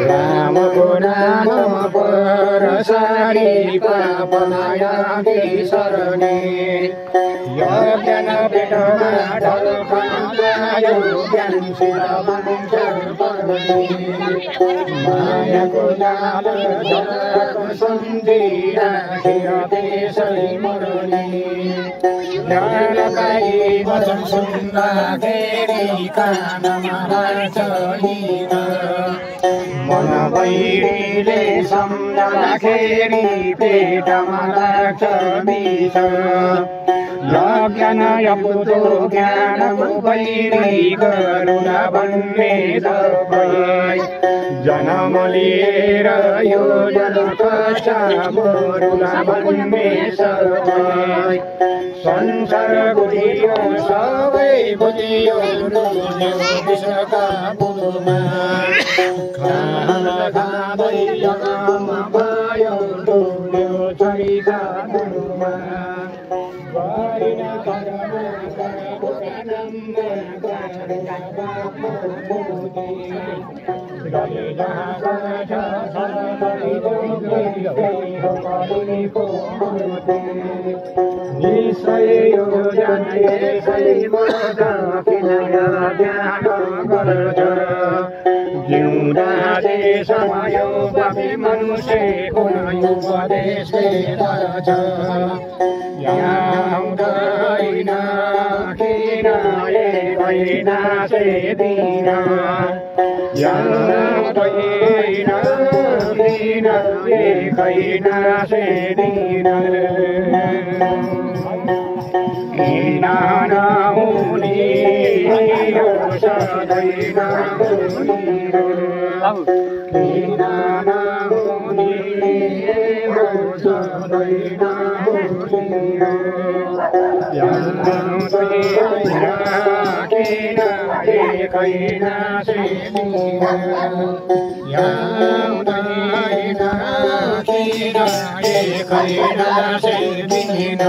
रामको नाम परसारी पापमायाकी शरणी यज्ञ पेटमा ढल्कायो ज्ञान शिरमन्छ पर्वती मायाको जाल जगतको सन्धि राखेर त्यसै मरणी ज्ञानकाई वचन सुन्दाखेरि कानमा लाग्छ हिँड मन बैरीले सम्झँदाखेरि पेटमा लाग्छ विष यज्ञ ज्ञानको बैरी गरुडा भन्ने तपाईँ जन्म लिएर यो जलकक्षा मोरुला भन्ने सबै संसार बुझियो सबै बुझियो विश्वका पुमा खाँदै जगमा भयो डुल्यो छरीका पुमा गरिन कर्म निश्चय यो यसै बढ किन ध्यान गर्छ जिउँदा देशमा यो पापी मनुष्यको उपदेशले गर्छ याउँदैन किन एकैन सेदिन याउँदैन किन एकैन सेदिन किन नहुने यो सधैँ नहुने किन नहुने यो सधैँ नहुने किन एकैन सेदिन याउँदैन किन एकैन सेदिन